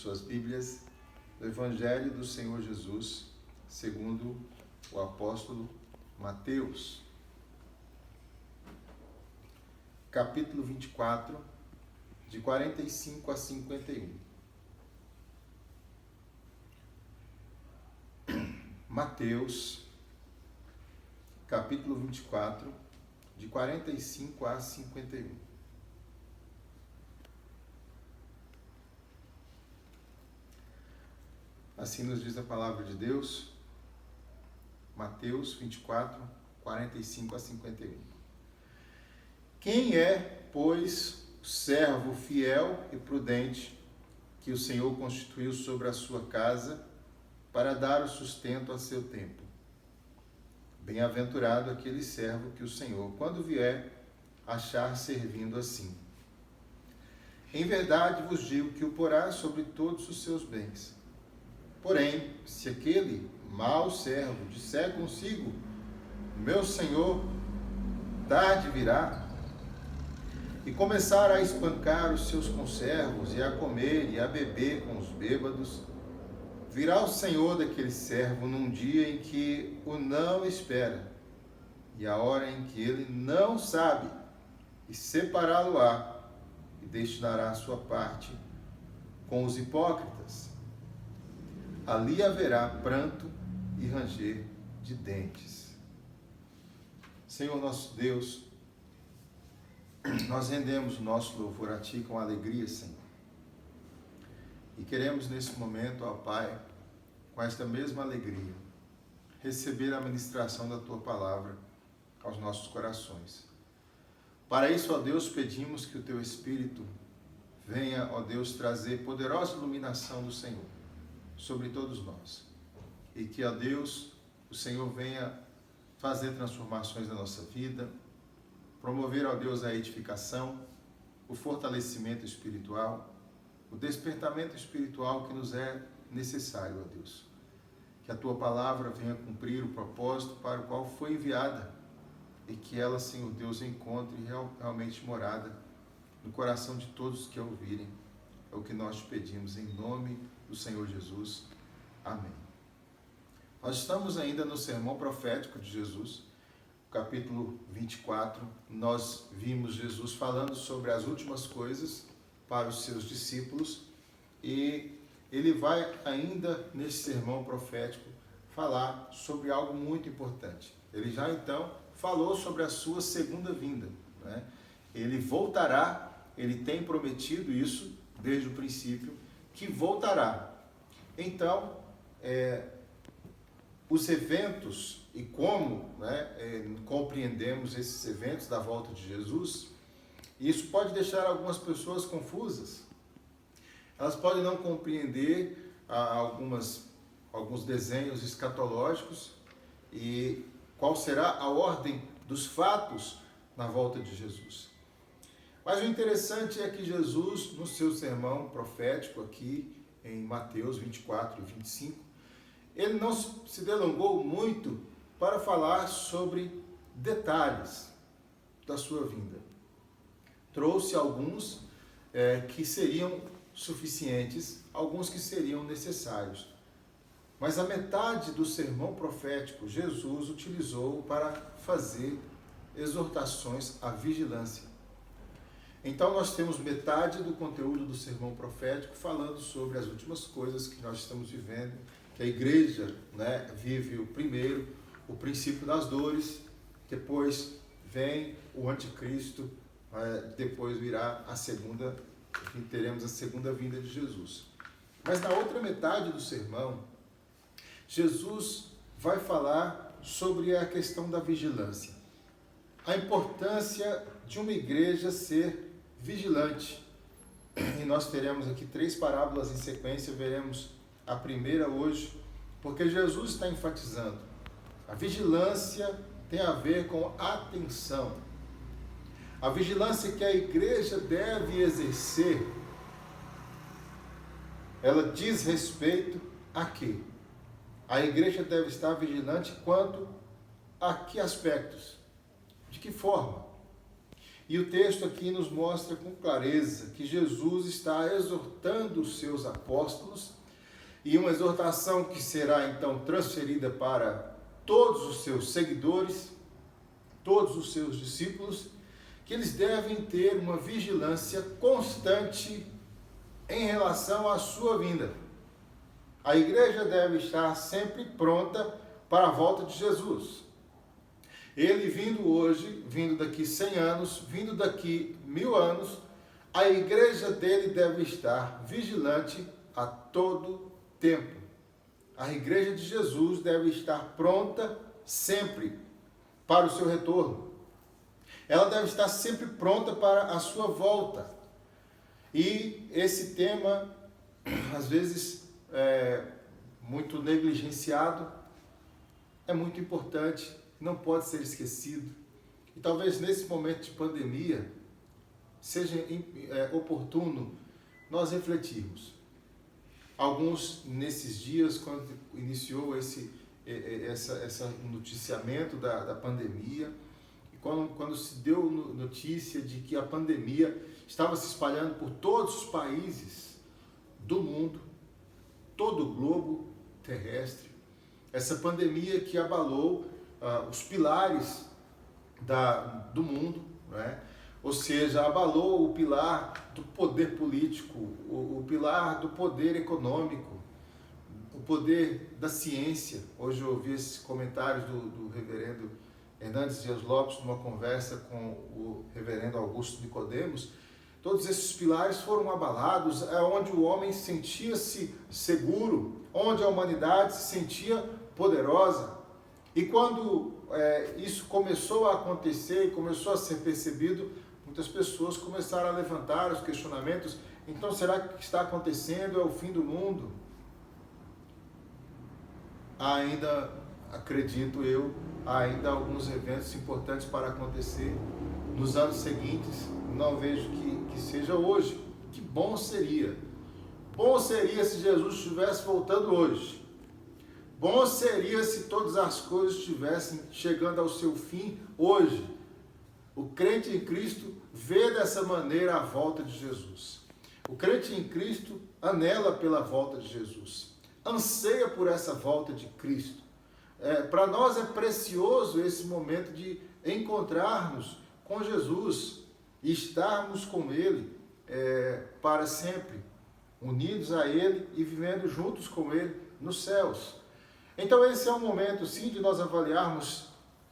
suas Bíblias, do Evangelho do Senhor Jesus, segundo o apóstolo Mateus, capítulo 24, de 45 a 51. Mateus, capítulo 24, de 45 a 51. Assim nos diz a palavra de Deus, Mateus 24, 45 a 51. Quem é, pois, o servo fiel e prudente que o Senhor constituiu sobre a sua casa para dar o sustento a seu tempo? Bem-aventurado aquele servo que o Senhor, quando vier, achar servindo assim. Em verdade vos digo que o porá sobre todos os seus bens. Porém, se aquele mau servo disser consigo, meu Senhor, tarde virá, e começar a espancar os seus conservos, e a comer e a beber com os bêbados, virá o Senhor daquele servo num dia em que o não espera, e a hora em que ele não sabe, e separá-lo-á, e destinará a sua parte com os hipócritas. Ali haverá pranto e ranger de dentes. Senhor nosso Deus, nós rendemos o nosso louvor a Ti com alegria, Senhor. E queremos nesse momento, ó Pai, com esta mesma alegria, receber a ministração da Tua palavra aos nossos corações. Para isso, ó Deus, pedimos que o Teu Espírito venha, ó Deus, trazer poderosa iluminação do Senhor sobre todos nós. E que, ó Deus, o Senhor venha fazer transformações na nossa vida, promover, ó Deus, a edificação, o fortalecimento espiritual, o despertamento espiritual que nos é necessário, ó Deus. Que a Tua palavra venha cumprir o propósito para o qual foi enviada e que ela, Senhor Deus, encontre realmente morada no coração de todos que a ouvirem. É o que nós te pedimos em nome do Senhor Jesus. Amém. Nós estamos ainda no sermão profético de Jesus, capítulo 24. Nós vimos Jesus falando sobre as últimas coisas para os seus discípulos e ele vai ainda nesse sermão profético falar sobre algo muito importante. Ele já então falou sobre a sua segunda vinda, né? Ele voltará, ele tem prometido isso desde o princípio, que voltará. Então, os eventos e como compreendemos esses eventos da volta de Jesus, isso pode deixar algumas pessoas confusas. Elas podem não compreender alguns desenhos escatológicos e qual será a ordem dos fatos na volta de Jesus. Mas o interessante é que Jesus, no seu sermão profético aqui em Mateus 24 e 25, ele não se delongou muito para falar sobre detalhes da sua vinda. Trouxe alguns que seriam suficientes, alguns que seriam necessários. Mas a metade do sermão profético, Jesus utilizou para fazer exortações à vigilância. Então nós temos metade do conteúdo do sermão profético falando sobre as últimas coisas que nós estamos vivendo, que a igreja vive o princípio das dores, depois vem o anticristo, depois virá teremos a segunda vinda de Jesus. Mas na outra metade do sermão, Jesus vai falar sobre a questão da vigilância. A importância de uma igreja ser vigilante. E nós teremos aqui 3 parábolas em sequência, veremos a primeira hoje, porque Jesus está enfatizando. A vigilância tem a ver com atenção. A vigilância que a igreja deve exercer, ela diz respeito a quê? A igreja deve estar vigilante quanto a que aspectos? De que forma? E o texto aqui nos mostra com clareza que Jesus está exortando os seus apóstolos, e uma exortação que será então transferida para todos os seus seguidores, todos os seus discípulos, que eles devem ter uma vigilância constante em relação à sua vinda. A igreja deve estar sempre pronta para a volta de Jesus. Ele vindo hoje, vindo daqui 100 anos, vindo daqui 1000 anos, a igreja dele deve estar vigilante a todo tempo. A igreja de Jesus deve estar pronta sempre para o seu retorno. Ela deve estar sempre pronta para a sua volta. E esse tema, às vezes, muito negligenciado, é muito importante, não pode ser esquecido. E talvez nesse momento de pandemia seja oportuno nós refletirmos. Alguns, nesses dias, quando iniciou esse noticiamento da pandemia, e quando se deu notícia de que a pandemia estava se espalhando por todos os países do mundo, todo o globo terrestre, essa pandemia que abalou os pilares do mundo, né? Ou seja, abalou o pilar do poder político, o pilar do poder econômico, o poder da ciência. Hoje eu ouvi esses comentários do reverendo Hernandes Dias Lopes numa conversa com o reverendo Augusto Nicodemos. Todos esses pilares foram abalados, onde o homem sentia-se seguro, onde a humanidade se sentia poderosa. E quando isso começou a acontecer e começou a ser percebido, muitas pessoas começaram a levantar os questionamentos. Então, será que o que está acontecendo é o fim do mundo? Ainda, acredito eu, há ainda alguns eventos importantes para acontecer nos anos seguintes. Não vejo que seja hoje. Que bom seria. Bom seria se Jesus estivesse voltando hoje. Bom seria se todas as coisas estivessem chegando ao seu fim hoje. O crente em Cristo vê dessa maneira a volta de Jesus. O crente em Cristo anela pela volta de Jesus. Anseia por essa volta de Cristo. Para nós é precioso esse momento de encontrarmos com Jesus e estarmos com Ele para sempre, unidos a Ele e vivendo juntos com Ele nos céus. Então esse é um momento, sim, de nós avaliarmos,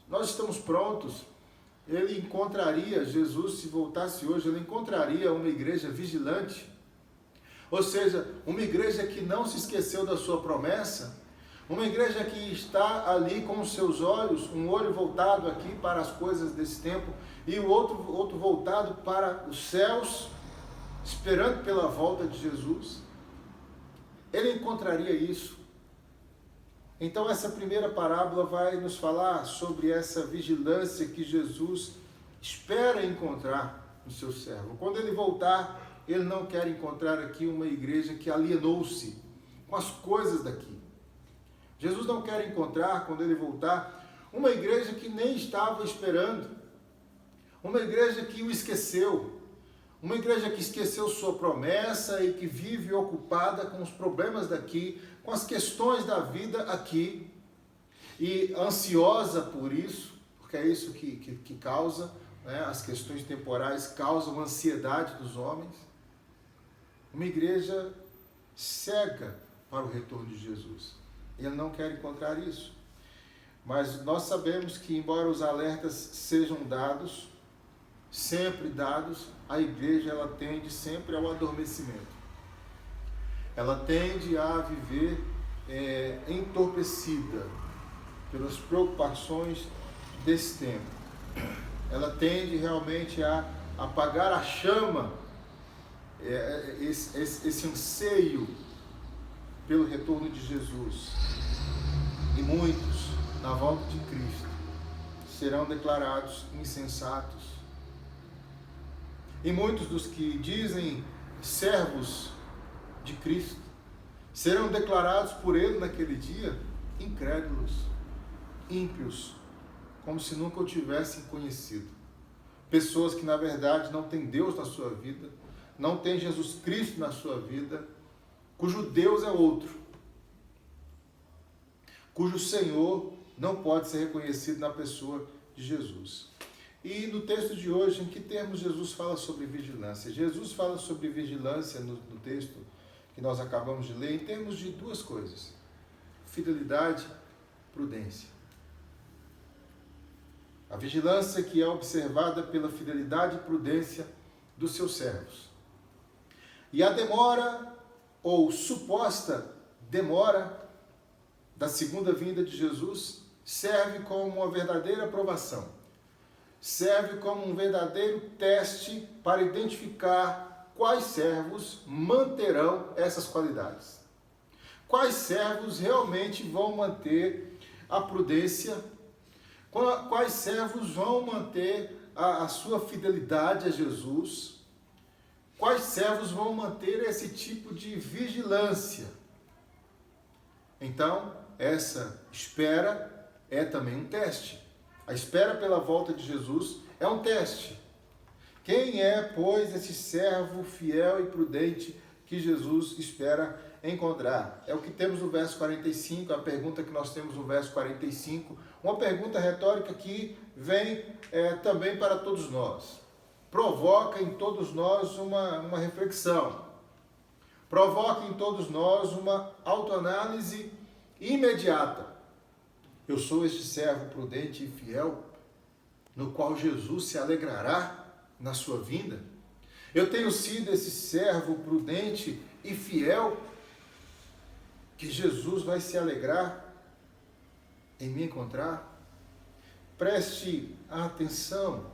nós estamos prontos. Ele encontraria, Jesus, se voltasse hoje, ele encontraria uma igreja vigilante, ou seja, uma igreja que não se esqueceu da sua promessa, uma igreja que está ali com os seus olhos, um olho voltado aqui para as coisas desse tempo e o outro voltado para os céus, esperando pela volta de Jesus. Ele encontraria isso. Então essa primeira parábola vai nos falar sobre essa vigilância que Jesus espera encontrar no seu servo. Quando ele voltar, ele não quer encontrar aqui uma igreja que alienou-se com as coisas daqui. Jesus não quer encontrar, quando ele voltar, uma igreja que nem estava esperando, uma igreja que o esqueceu, uma igreja que esqueceu sua promessa e que vive ocupada com os problemas daqui, com as questões da vida aqui, e ansiosa por isso, porque é isso que causa, né? As questões temporais causam ansiedade dos homens. Uma igreja cega para o retorno de Jesus. Ele não quer encontrar isso. Mas nós sabemos que, embora os alertas sejam dados, sempre dados, a igreja ela tende sempre ao adormecimento. Ela tende a viver entorpecida pelas preocupações desse tempo. Ela tende realmente a apagar a chama, esse anseio pelo retorno de Jesus. E muitos, na volta de Cristo, serão declarados insensatos. E muitos dos que dizem servos de Cristo serão declarados por Ele naquele dia incrédulos, ímpios, como se nunca o tivessem conhecido. pessoas que na verdade não têm Deus na sua vida, não têm Jesus Cristo na sua vida, cujo Deus é outro, cujo Senhor não pode ser reconhecido na pessoa de Jesus. E no texto de hoje, em que termos Jesus fala sobre vigilância? Jesus fala sobre vigilância no texto que nós acabamos de ler, em termos de duas coisas: fidelidade, prudência. A vigilância que é observada pela fidelidade e prudência dos seus servos. E a demora, ou suposta demora, da segunda vinda de Jesus, serve como uma verdadeira provação. Serve como um verdadeiro teste para identificar quais servos manterão essas qualidades. Quais servos realmente vão manter a prudência, quais servos vão manter a sua fidelidade a Jesus, quais servos vão manter esse tipo de vigilância. Então, essa espera é também um teste. A espera pela volta de Jesus é um teste. Quem é, pois, esse servo fiel e prudente que Jesus espera encontrar? É o que temos no verso 45, a pergunta que nós temos no verso 45, uma pergunta retórica que vem também para todos nós. Provoca em todos nós uma reflexão. Provoca em todos nós uma autoanálise imediata. Eu sou este servo prudente e fiel, no qual Jesus se alegrará na sua vinda? Eu tenho sido esse servo prudente e fiel que Jesus vai se alegrar em me encontrar? Preste atenção.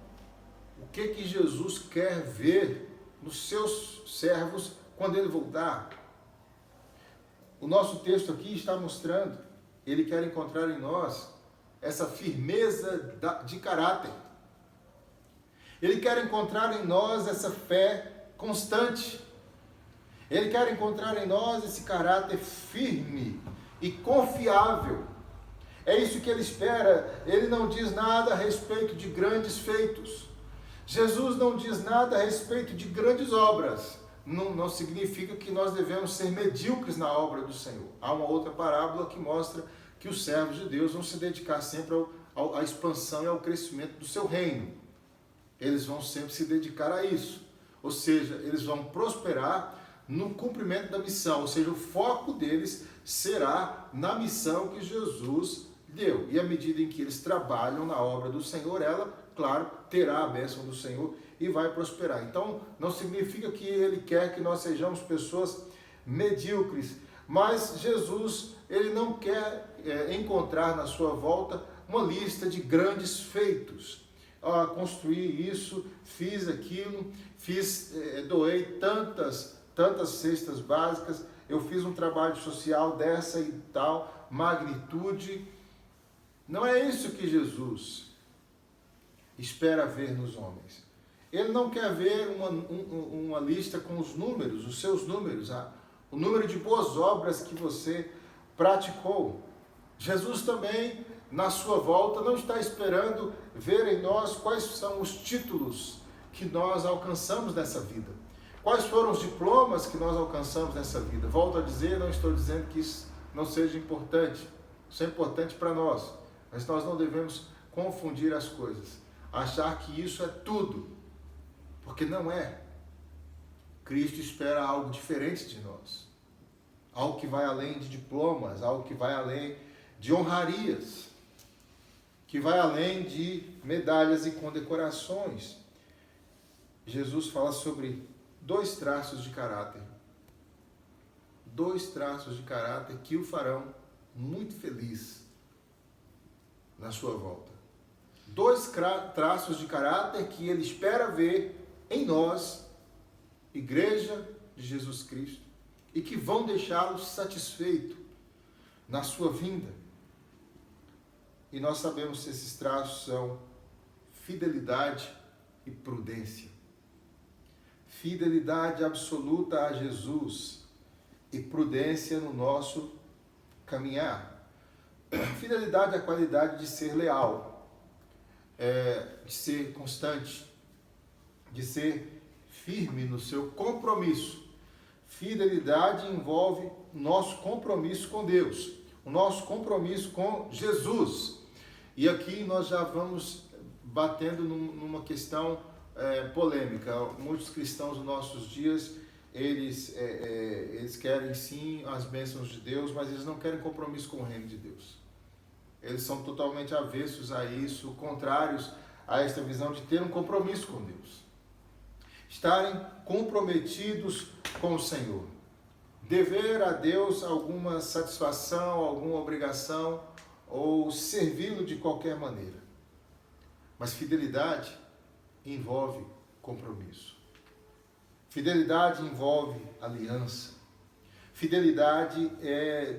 O que Jesus quer ver nos seus servos quando ele voltar? O nosso texto aqui está mostrando, ele quer encontrar em nós essa firmeza de caráter. Ele quer encontrar em nós essa fé constante. Ele quer encontrar em nós esse caráter firme e confiável. É isso que ele espera. Ele não diz nada a respeito de grandes feitos. Jesus não diz nada a respeito de grandes obras. Não significa que nós devemos ser medíocres na obra do Senhor. Há uma outra parábola que mostra que os servos de Deus vão se dedicar sempre à expansão e ao crescimento do seu reino. Eles vão sempre se dedicar a isso. Ou seja, eles vão prosperar no cumprimento da missão. Ou seja, o foco deles será na missão que Jesus deu. E à medida em que eles trabalham na obra do Senhor, ela, claro, terá a bênção do Senhor e vai prosperar. Então, não significa que ele quer que nós sejamos pessoas medíocres, mas Jesus, ele não quer encontrar na sua volta uma lista de grandes feitos. Construí isso, fiz aquilo, doei tantas cestas básicas, eu fiz um trabalho social dessa e tal magnitude. Não é isso que Jesus espera ver nos homens. Ele não quer ver uma lista com os números, os seus números, o número de boas obras que você praticou. Jesus também, na sua volta, não está esperando ver em nós quais são os títulos que nós alcançamos nessa vida. Quais foram os diplomas que nós alcançamos nessa vida. Volto a dizer, não estou dizendo que isso não seja importante. Isso é importante para nós. Mas nós não devemos confundir as coisas. Achar que isso é tudo. Porque não é. Cristo espera algo diferente de nós. Algo que vai além de diplomas, algo que vai além de honrarias, que vai além de medalhas e condecorações. Jesus fala sobre 2 traços de caráter. 2 traços de caráter que o farão muito feliz na sua volta. 2 traços de caráter que ele espera ver em nós, Igreja de Jesus Cristo, e que vão deixá-lo satisfeito na sua vinda. E nós sabemos que esses traços são fidelidade e prudência. Fidelidade absoluta a Jesus e prudência no nosso caminhar. Fidelidade é a qualidade de ser leal, de ser constante, de ser firme no seu compromisso. Fidelidade envolve nosso compromisso com Deus, o nosso compromisso com Jesus. E aqui nós já vamos batendo numa questão polêmica. Muitos cristãos nos nossos dias, eles querem sim as bênçãos de Deus, mas eles não querem compromisso com o reino de Deus. Eles são totalmente avessos a isso, contrários a esta visão de ter um compromisso com Deus. Estarem comprometidos com o Senhor. Dever a Deus alguma satisfação, alguma obrigação, ou servi-lo de qualquer maneira. Mas fidelidade envolve compromisso. Fidelidade envolve aliança. Fidelidade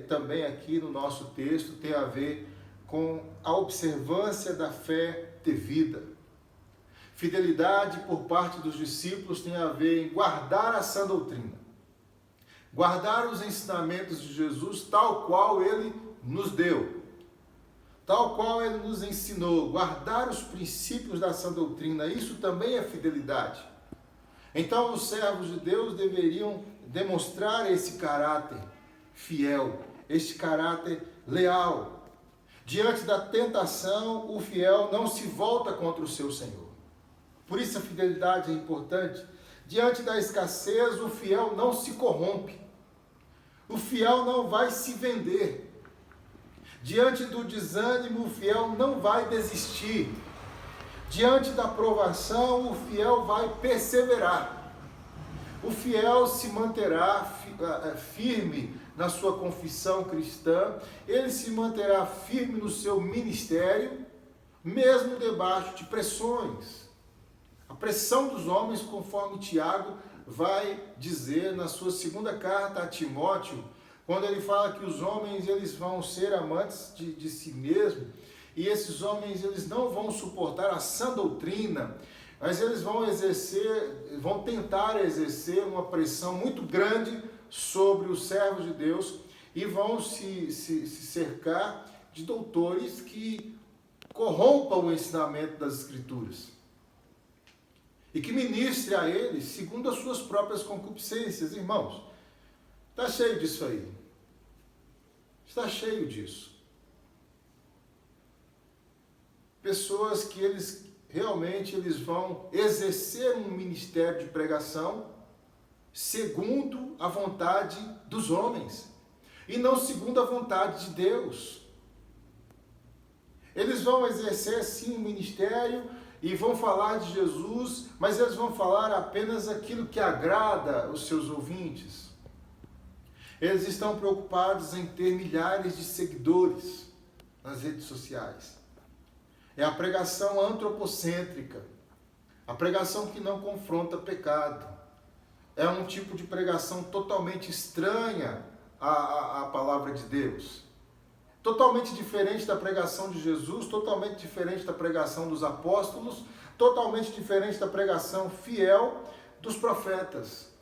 também aqui no nosso texto tem a ver com a observância da fé devida. Fidelidade por parte dos discípulos tem a ver em guardar a sã doutrina. Guardar os ensinamentos de Jesus tal qual ele nos deu. Tal qual ele nos ensinou. Guardar os princípios da sã doutrina. Isso também é fidelidade. Então os servos de Deus deveriam demonstrar esse caráter fiel, este caráter leal. Diante da tentação, o fiel não se volta contra o seu Senhor. Por isso a fidelidade é importante. Diante da escassez, o fiel não se corrompe. O fiel não vai se vender. Diante do desânimo, o fiel não vai desistir. Diante da provação, o fiel vai perseverar. O fiel se manterá firme na sua confissão cristã, ele se manterá firme no seu ministério, mesmo debaixo de pressões. A pressão dos homens, conforme Tiago vai dizer na sua segunda carta a Timóteo, quando ele fala que os homens eles vão ser amantes de si mesmos, e esses homens eles não vão suportar a sã doutrina, mas eles vão tentar exercer uma pressão muito grande sobre os servos de Deus e vão se cercar de doutores que corrompam o ensinamento das Escrituras e que ministre a eles segundo as suas próprias concupiscências. Irmãos, está cheio disso aí. Está cheio disso. Pessoas que eles vão exercer um ministério de pregação segundo a vontade dos homens e não segundo a vontade de Deus. Eles vão exercer sim o ministério e vão falar de Jesus, mas eles vão falar apenas aquilo que agrada os seus ouvintes. Eles estão preocupados em ter milhares de seguidores nas redes sociais. É a pregação antropocêntrica, a pregação que não confronta pecado. É um tipo de pregação totalmente estranha à palavra de Deus. Totalmente diferente da pregação de Jesus, totalmente diferente da pregação dos apóstolos, totalmente diferente da pregação fiel dos profetas.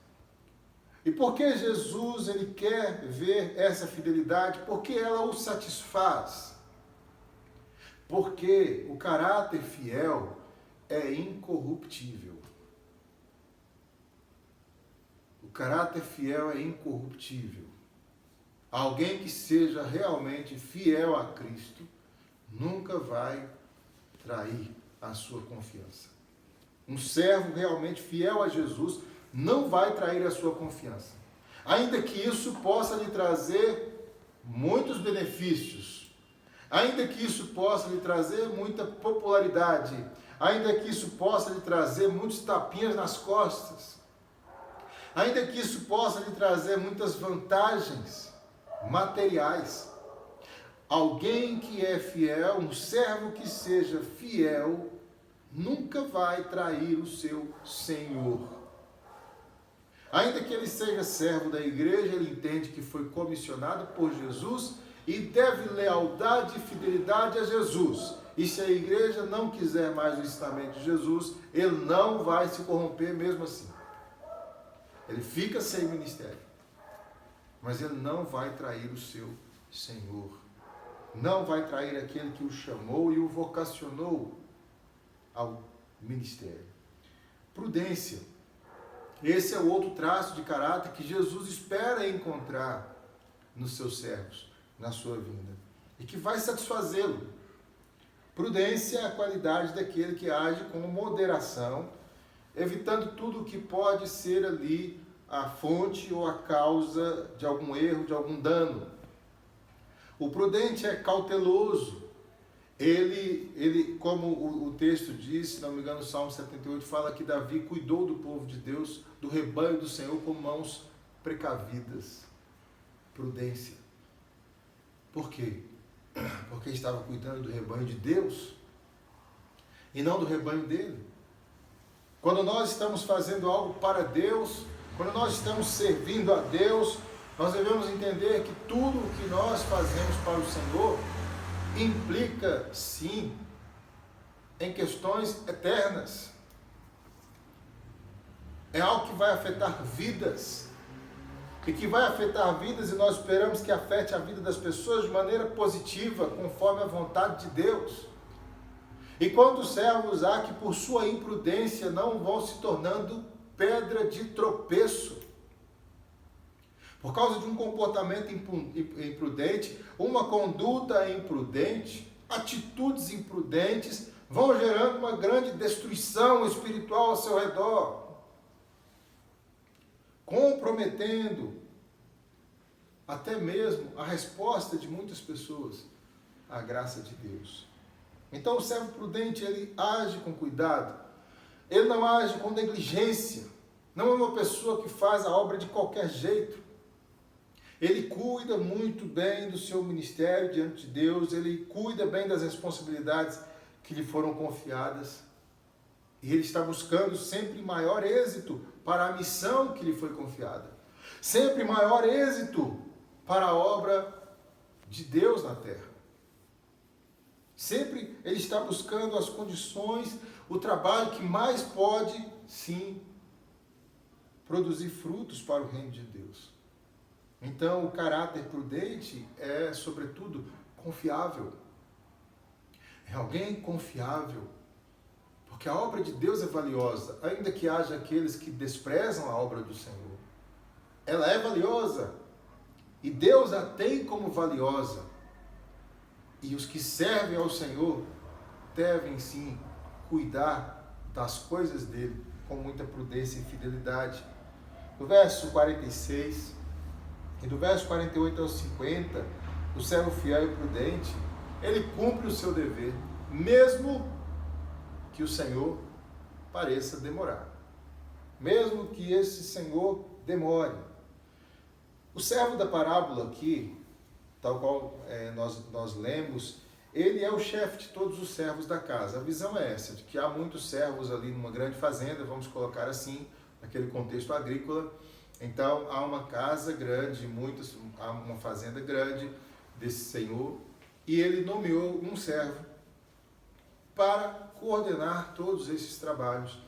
E por que Jesus ele quer ver essa fidelidade? Porque ela o satisfaz. Porque o caráter fiel é incorruptível. O caráter fiel é incorruptível. Alguém que seja realmente fiel a Cristo nunca vai trair a sua confiança. Um servo realmente fiel a Jesus não vai trair a sua confiança. Ainda que isso possa lhe trazer muitos benefícios. Ainda que isso possa lhe trazer muita popularidade, ainda que isso possa lhe trazer muitos tapinhas nas costas, ainda que isso possa lhe trazer muitas vantagens materiais, alguém que é fiel, um servo que seja fiel, nunca vai trair o seu Senhor. Ainda que ele seja servo da igreja, ele entende que foi comissionado por Jesus e deve lealdade e fidelidade a Jesus. E se a igreja não quiser mais o ensinamento de Jesus, ele não vai se corromper mesmo assim. Ele fica sem ministério. Mas ele não vai trair o seu Senhor. Não vai trair aquele que o chamou e o vocacionou ao ministério. prudência. Esse é o outro traço de caráter que Jesus espera encontrar nos seus servos, na sua vinda, e que vai satisfazê-lo. Prudência é a qualidade daquele que age com moderação, evitando tudo o que pode ser ali a fonte ou a causa de algum erro, de algum dano. O prudente é cauteloso. Ele, como o texto diz, se não me engano, o Salmo 78 fala que Davi cuidou do povo de Deus, do rebanho do Senhor, com mãos precavidas. Prudência. Por quê? Porque estava cuidando do rebanho de Deus e não do rebanho dele. Quando nós estamos fazendo algo para Deus, quando nós estamos servindo a Deus, nós devemos entender que tudo o que nós fazemos para o Senhor implica, sim, em questões eternas. É algo que vai afetar vidas. E que vai afetar vidas, e nós esperamos que afete a vida das pessoas de maneira positiva, conforme a vontade de Deus. E quantos servos há que por sua imprudência não vão se tornando pedra de tropeço? Por causa de um comportamento imprudente, uma conduta imprudente, atitudes imprudentes, vão gerando uma grande destruição espiritual ao seu redor, comprometendo até mesmo a resposta de muitas pessoas à graça de Deus. Então o servo prudente, ele age com cuidado, ele não age com negligência, não é uma pessoa que faz a obra de qualquer jeito. Ele cuida muito bem do seu ministério diante de Deus, ele cuida bem das responsabilidades que lhe foram confiadas, e ele está buscando sempre maior êxito para a missão que lhe foi confiada, sempre maior êxito para a obra de Deus na terra. Sempre ele está buscando as condições, o trabalho que mais pode, sim, produzir frutos para o reino de Deus. Então, o caráter prudente é, sobretudo, confiável. É alguém confiável. Porque a obra de Deus é valiosa, ainda que haja aqueles que desprezam a obra do Senhor. Ela é valiosa. E Deus a tem como valiosa. E os que servem ao Senhor devem, sim, cuidar das coisas dele com muita prudência e fidelidade. No verso 46... e do verso 48 ao 50, o servo fiel e prudente, ele cumpre o seu dever, mesmo que o Senhor pareça demorar. Mesmo que esse Senhor demore. O servo da parábola aqui, tal qual nós lemos, ele é o chefe de todos os servos da casa. A visão é essa, de que há muitos servos ali numa grande fazenda, vamos colocar assim, naquele contexto agrícola. Então, há uma casa grande, há uma fazenda grande desse senhor, e ele nomeou um servo para coordenar todos esses trabalhos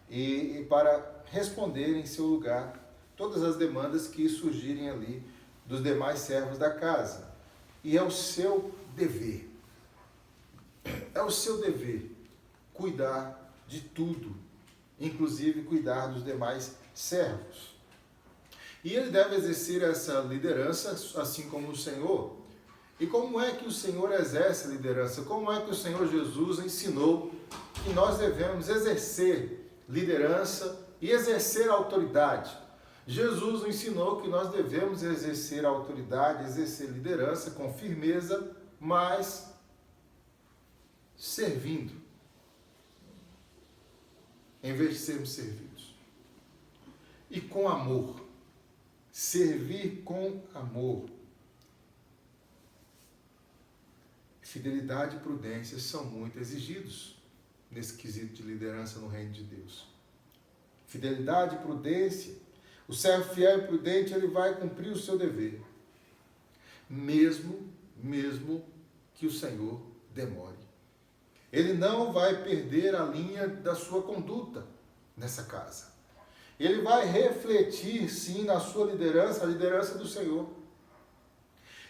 e para responder em seu lugar todas as demandas que surgirem ali dos demais servos da casa. E é o seu dever, cuidar de tudo, inclusive cuidar dos demais servos. E ele deve exercer essa liderança, assim como o Senhor. E como é que o Senhor exerce a liderança? Como é que o Senhor Jesus ensinou que nós devemos exercer liderança e exercer autoridade? Jesus ensinou que nós devemos exercer autoridade, exercer liderança com firmeza, mas servindo, em vez de sermos servidos. E com amor. Servir com amor. Fidelidade e prudência são muito exigidos nesse quesito de liderança no reino de Deus. Fidelidade e prudência. O servo fiel e prudente, ele vai cumprir o seu dever, mesmo que o Senhor demore. Ele não vai perder a linha da sua conduta nessa casa. Ele vai refletir, sim, na sua liderança, a liderança do Senhor.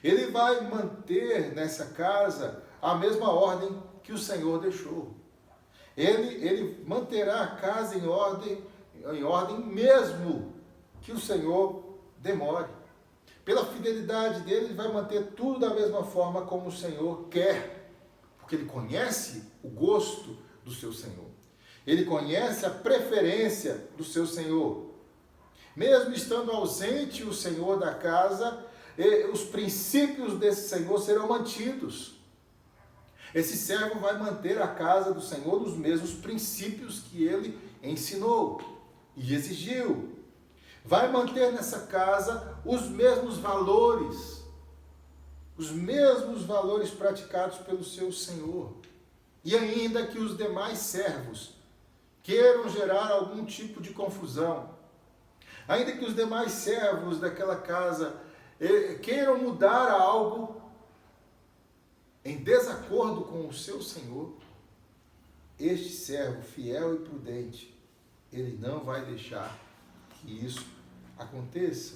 Ele vai manter nessa casa a mesma ordem que o Senhor deixou. Ele manterá a casa em ordem mesmo que o Senhor demore. Pela fidelidade dele, ele vai manter tudo da mesma forma como o Senhor quer, porque ele conhece o gosto do seu Senhor. Ele conhece a preferência do seu Senhor. Mesmo estando ausente o Senhor da casa, os princípios desse Senhor serão mantidos. Esse servo vai manter a casa do Senhor nos mesmos princípios que ele ensinou e exigiu. Vai manter nessa casa os mesmos valores praticados pelo seu Senhor. E ainda que os demais servos queiram gerar algum tipo de confusão, ainda que os demais servos daquela casa queiram mudar algo em desacordo com o seu Senhor, este servo fiel e prudente, ele não vai deixar que isso aconteça.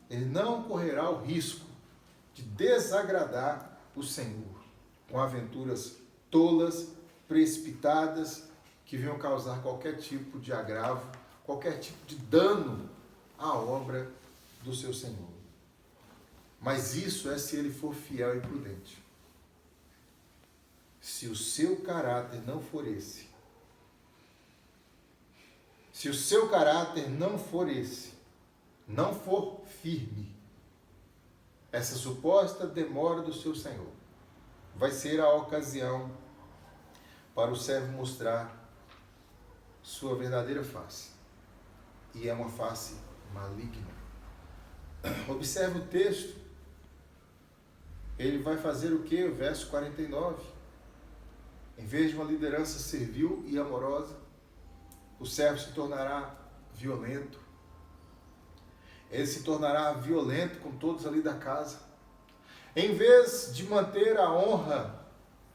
Ele não correrá o risco de desagradar o Senhor com aventuras tolas, precipitadas, que venham causar qualquer tipo de agravo, qualquer tipo de dano à obra do seu Senhor. Mas isso é se ele for fiel e prudente. Se o seu caráter não for esse, se o seu caráter não for esse, não for firme, essa suposta demora do seu Senhor vai ser a ocasião para o servo mostrar sua verdadeira face. E é uma face maligna. Observe o texto. Ele vai fazer o que? O verso 49. Em vez de uma liderança servil e amorosa, o servo se tornará violento. Ele se tornará violento com todos ali da casa. Em vez de manter a honra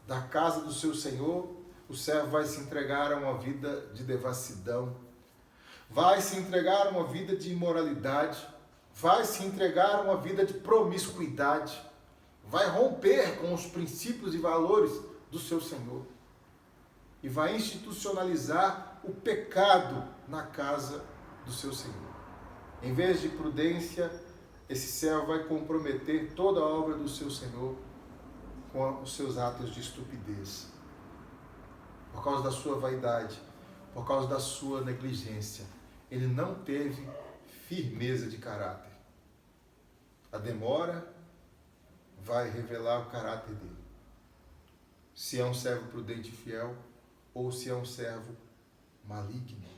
da casa do seu Senhor, o servo vai se entregar a uma vida de devassidão, vai se entregar a uma vida de imoralidade, vai se entregar a uma vida de promiscuidade, vai romper com os princípios e valores do seu Senhor e vai institucionalizar o pecado na casa do seu Senhor. Em vez de prudência, esse servo vai comprometer toda a obra do seu Senhor com os seus atos de estupidez. Por causa da sua vaidade, por causa da sua negligência, ele não teve firmeza de caráter. A demora vai revelar o caráter dele. Se é um servo prudente e fiel, ou se é um servo maligno.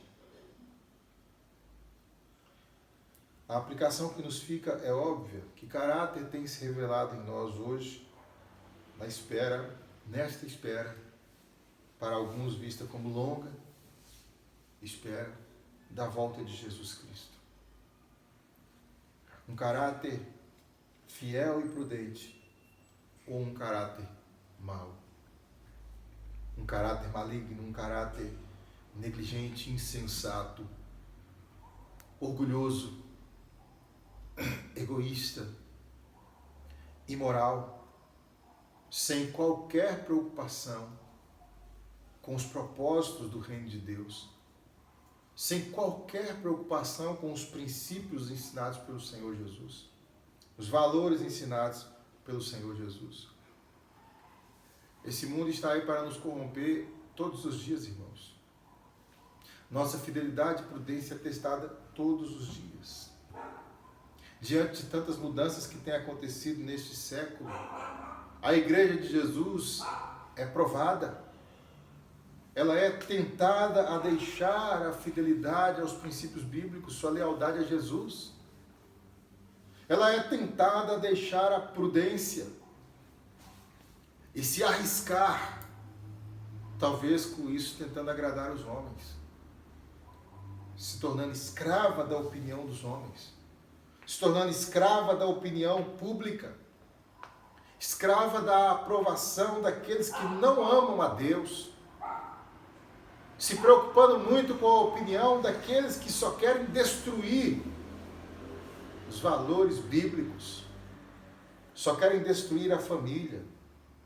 A aplicação que nos fica é óbvia, que caráter tem se revelado em nós hoje, nesta espera, para alguns vista como longa, espera da volta de Jesus Cristo. Um caráter fiel e prudente, ou um caráter mau. Um caráter maligno, um caráter negligente, insensato, orgulhoso, egoísta, imoral, sem qualquer preocupação com os propósitos do reino de Deus, sem qualquer preocupação com os princípios ensinados pelo Senhor Jesus, os valores ensinados pelo Senhor Jesus. Esse mundo está aí para nos corromper todos os dias, irmãos. Nossa fidelidade e prudência é testada todos os dias. Diante de tantas mudanças que têm acontecido neste século, a Igreja de Jesus é provada. Ela é tentada a deixar a fidelidade aos princípios bíblicos, sua lealdade a Jesus. Ela é tentada a deixar a prudência e se arriscar, talvez com isso tentando agradar os homens, se tornando escrava da opinião dos homens, se tornando escrava da opinião pública, escrava da aprovação daqueles que não amam a Deus, se preocupando muito com a opinião daqueles que só querem destruir os valores bíblicos, só querem destruir a família,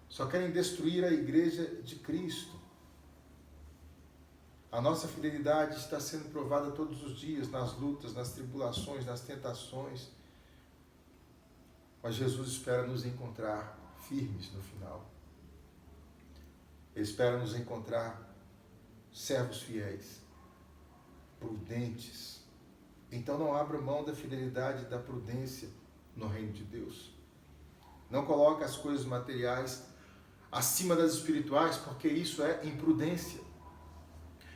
só querem destruir a igreja de Cristo. A nossa fidelidade está sendo provada todos os dias, nas lutas, nas tribulações, nas tentações. Mas Jesus espera nos encontrar firmes no final. Ele espera nos encontrar servos fiéis, prudentes. Então não abra mão da fidelidade e da prudência no reino de Deus. Não coloque as coisas materiais acima das espirituais, porque isso é imprudência.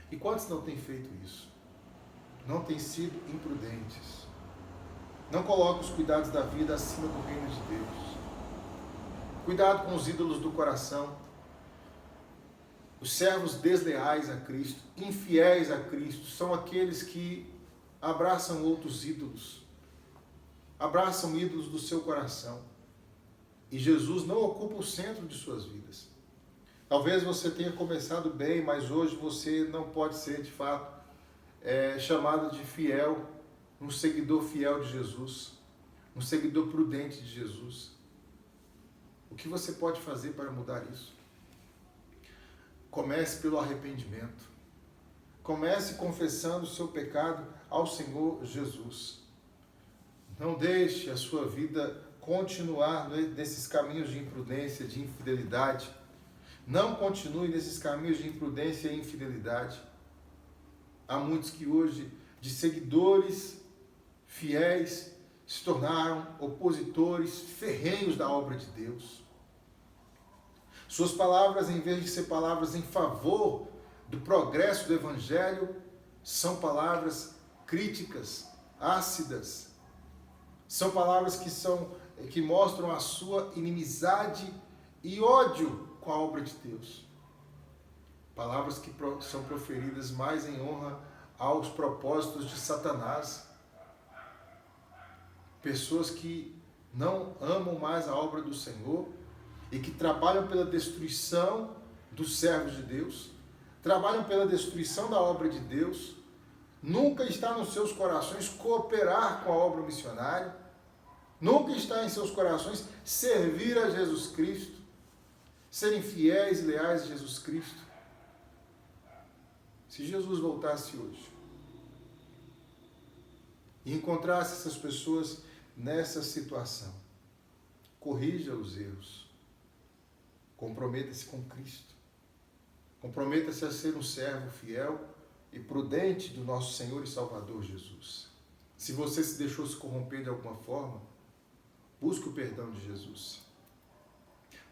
E quantos não têm feito isso? Não têm sido imprudentes. Não coloque os cuidados da vida acima do reino de Deus. Cuidado com os ídolos do coração. Os servos desleais a Cristo, infiéis a Cristo, são aqueles que abraçam outros ídolos. Abraçam ídolos do seu coração. E Jesus não ocupa o centro de suas vidas. Talvez você tenha começado bem, mas hoje você não pode ser, de fato, chamado de fiel, um seguidor fiel de Jesus, um seguidor prudente de Jesus. O que você pode fazer para mudar isso? Comece pelo arrependimento. Comece confessando o seu pecado ao Senhor Jesus. Não deixe a sua vida continuar nesses caminhos de imprudência, de infidelidade. Não continue nesses caminhos de imprudência e infidelidade. Há muitos que hoje, de seguidores fiéis, se tornaram opositores ferrenhos da obra de Deus. Suas palavras, em vez de ser palavras em favor do progresso do Evangelho, são palavras críticas, ácidas. São palavras que mostram a sua inimizade e ódio com a obra de Deus. Palavras que são proferidas mais em honra aos propósitos de Satanás. Pessoas que não amam mais a obra do Senhor e que trabalham pela destruição dos servos de Deus, trabalham pela destruição da obra de Deus. Nunca está nos seus corações cooperar com a obra missionária. Nunca está em seus corações servir a Jesus Cristo, serem fiéis e leais a Jesus Cristo. Se Jesus voltasse hoje e encontrasse essas pessoas nessa situação, corrija os erros, comprometa-se com Cristo, comprometa-se a ser um servo fiel e prudente do nosso Senhor e Salvador Jesus. Se você se deixou se corromper de alguma forma, busque o perdão de Jesus.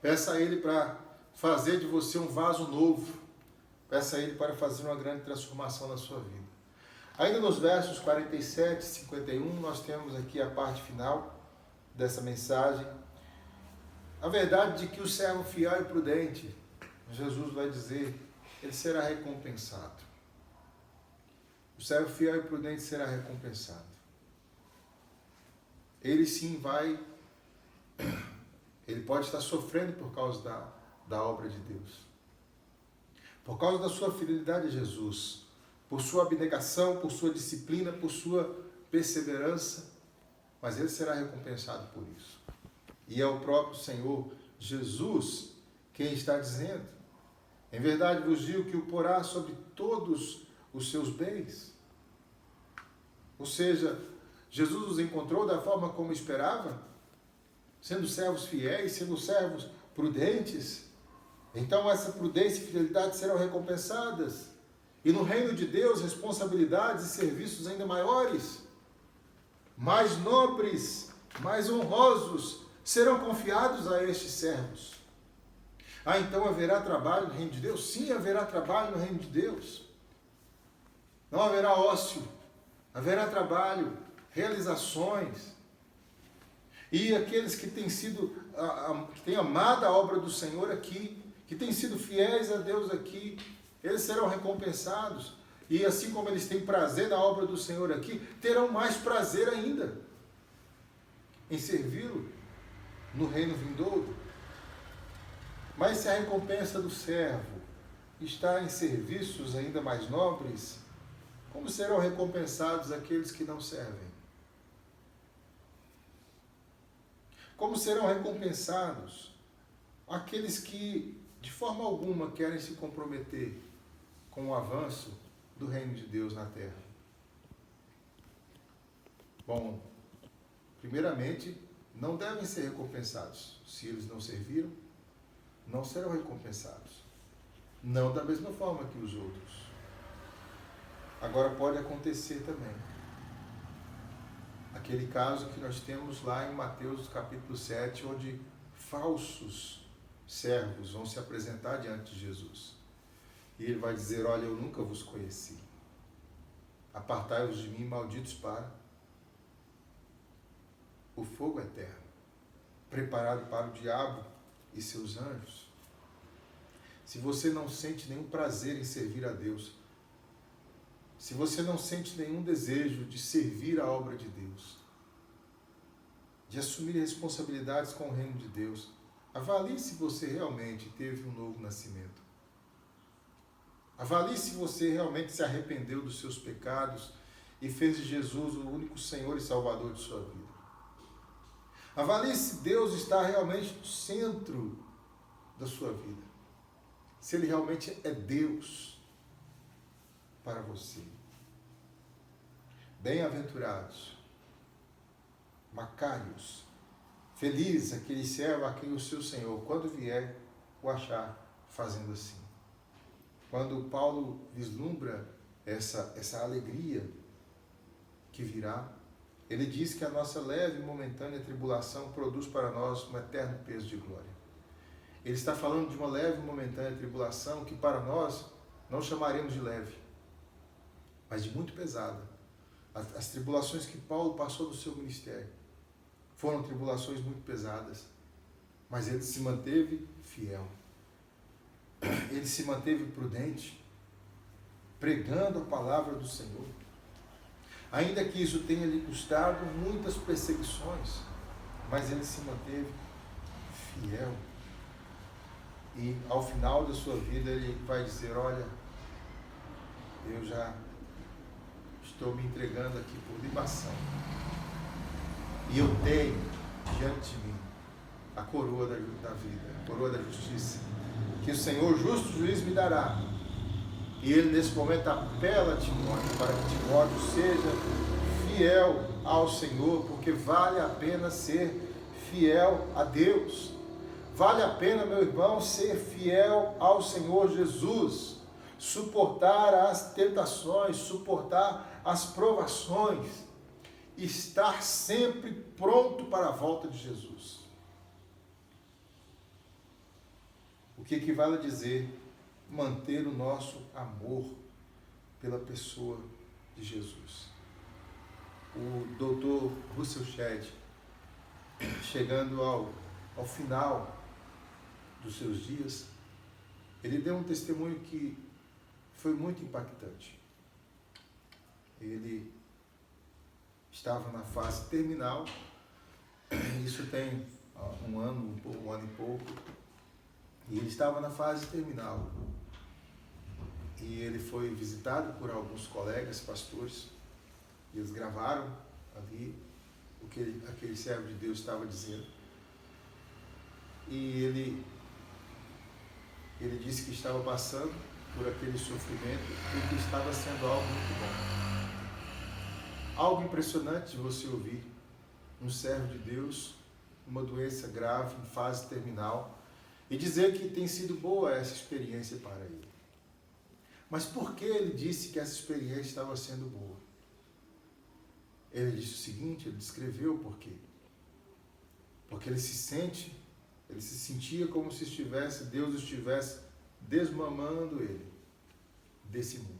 Peça a Ele para fazer de você um vaso novo. Peça a Ele para fazer uma grande transformação na sua vida. Ainda nos versos 47 e 51, nós temos aqui a parte final dessa mensagem. A verdade de que o servo fiel e prudente, Jesus vai dizer, ele será recompensado. O servo fiel e prudente será recompensado. Ele sim ele pode estar sofrendo por causa da obra de Deus. Por causa da sua fidelidade a Jesus, por sua abnegação, por sua disciplina, por sua perseverança, mas ele será recompensado por isso. E é o próprio Senhor Jesus quem está dizendo, em verdade vos digo que o porá sobre todos os seus bens. Ou seja, Jesus os encontrou da forma como esperava, sendo servos fiéis, sendo servos prudentes. Então essa prudência e fidelidade serão recompensadas. E no reino de Deus, responsabilidades e serviços ainda maiores, mais nobres, mais honrosos, serão confiados a estes servos. Então haverá trabalho no reino de Deus? Sim, haverá trabalho no reino de Deus. Não haverá ócio, haverá trabalho, realizações. E aqueles que que têm amado a obra do Senhor aqui, que têm sido fiéis a Deus aqui, eles serão recompensados. E assim como eles têm prazer na obra do Senhor aqui, terão mais prazer ainda em servi-lo no reino vindouro. Mas se a recompensa do servo está em serviços ainda mais nobres, como serão recompensados aqueles que não servem? Como serão recompensados aqueles que, de forma alguma, querem se comprometer com o avanço do reino de Deus na terra? Bom, primeiramente, não devem ser recompensados. Se eles não serviram, não serão recompensados. Não da mesma forma que os outros. Agora pode acontecer também aquele caso que nós temos lá em Mateus capítulo 7, onde falsos servos vão se apresentar diante de Jesus. E ele vai dizer: olha, eu nunca vos conheci. Apartai-vos de mim, malditos, para o fogo eterno, preparado para o diabo e seus anjos. Se você não sente nenhum prazer em servir a Deus, se você não sente nenhum desejo de servir a obra de Deus, de assumir responsabilidades com o reino de Deus, avalie se você realmente teve um novo nascimento. Avalie se você realmente se arrependeu dos seus pecados e fez de Jesus o único Senhor e Salvador de sua vida. Avalie se Deus está realmente no centro da sua vida. Se Ele realmente é Deus para você. Bem-aventurados, macários, feliz aquele servo a quem o seu Senhor, quando vier, o achar fazendo assim. Quando Paulo vislumbra essa alegria que virá, ele diz que a nossa leve e momentânea tribulação produz para nós um eterno peso de glória. Ele está falando de uma leve e momentânea tribulação que para nós não chamaremos de leve, mas de muito pesada. As tribulações que Paulo passou no seu ministério foram tribulações muito pesadas, mas ele se manteve fiel. Ele se manteve prudente, pregando a palavra do Senhor. Ainda que isso tenha lhe custado muitas perseguições, mas ele se manteve fiel. E ao final da sua vida ele vai dizer: olha, eu já estou me entregando aqui por libação. E eu tenho diante de mim a coroa da vida, a coroa da justiça, que o Senhor justo juiz me dará. E ele nesse momento apela a Timóteo para que Timóteo seja fiel ao Senhor, porque vale a pena ser fiel a Deus. Vale a pena, meu irmão, ser fiel ao Senhor Jesus, suportar as tentações, suportar as provações, estar sempre pronto para a volta de Jesus. O que equivale a dizer manter o nosso amor pela pessoa de Jesus. O Dr. Russell Shedd, chegando ao final dos seus dias, ele deu um testemunho que foi muito impactante. Ele estava na fase terminal, isso tem um ano e pouco, e ele estava na fase terminal. E ele foi visitado por alguns colegas pastores, e eles gravaram ali o que aquele servo de Deus estava dizendo. E ele disse que estava passando por aquele sofrimento e que estava sendo algo muito bom. Algo impressionante de você ouvir um servo de Deus, uma doença grave, em fase terminal, e dizer que tem sido boa essa experiência para ele. Mas por que ele disse que essa experiência estava sendo boa? Ele disse o seguinte, ele descreveu o porquê. Porque ele se sentia como se Deus estivesse desmamando ele desse mundo.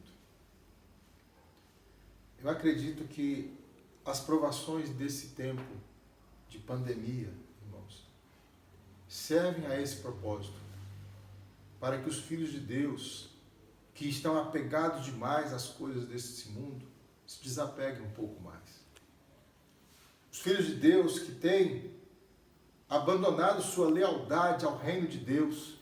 Eu acredito que as provações desse tempo de pandemia, irmãos, servem a esse propósito, para que os filhos de Deus, que estão apegados demais às coisas desse mundo, se desapeguem um pouco mais. Os filhos de Deus que têm abandonado sua lealdade ao reino de Deus,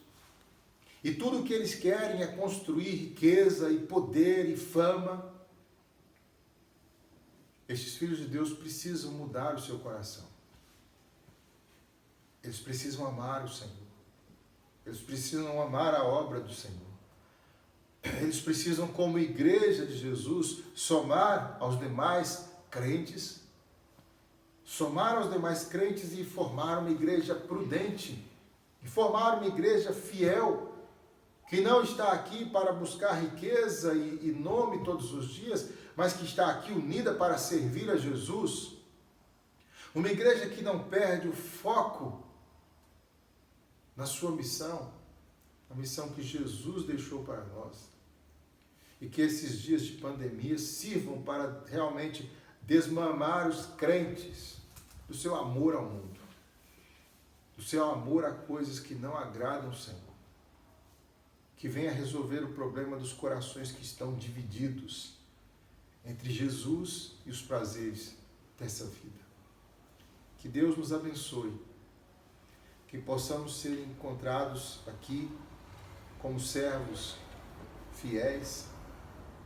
e tudo o que eles querem é construir riqueza e poder e fama, estes filhos de Deus precisam mudar o seu coração. Eles precisam amar o Senhor. Eles precisam amar a obra do Senhor. Eles precisam, como igreja de Jesus, somar aos demais crentes, e formar uma igreja prudente, e formar uma igreja fiel, que não está aqui para buscar riqueza e nome todos os dias, mas que está aqui unida para servir a Jesus. Uma igreja que não perde o foco na sua missão, a missão que Jesus deixou para nós. E que esses dias de pandemia sirvam para realmente desmamar os crentes do seu amor ao mundo, do seu amor a coisas que não agradam o Senhor. Que venha resolver o problema dos corações que estão divididos entre Jesus e os prazeres dessa vida. Que Deus nos abençoe, que possamos ser encontrados aqui como servos fiéis,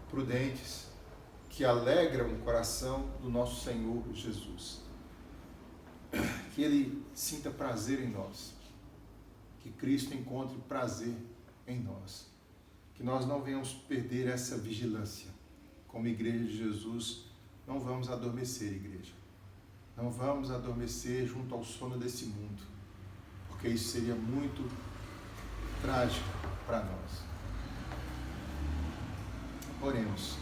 prudentes, que alegram o coração do nosso Senhor Jesus. Que Ele sinta prazer em nós, que Cristo encontre prazer em nós, que nós não venhamos perder essa vigilância. Como igreja de Jesus, não vamos adormecer, igreja. Não vamos adormecer junto ao sono desse mundo, porque isso seria muito trágico para nós. Oremos.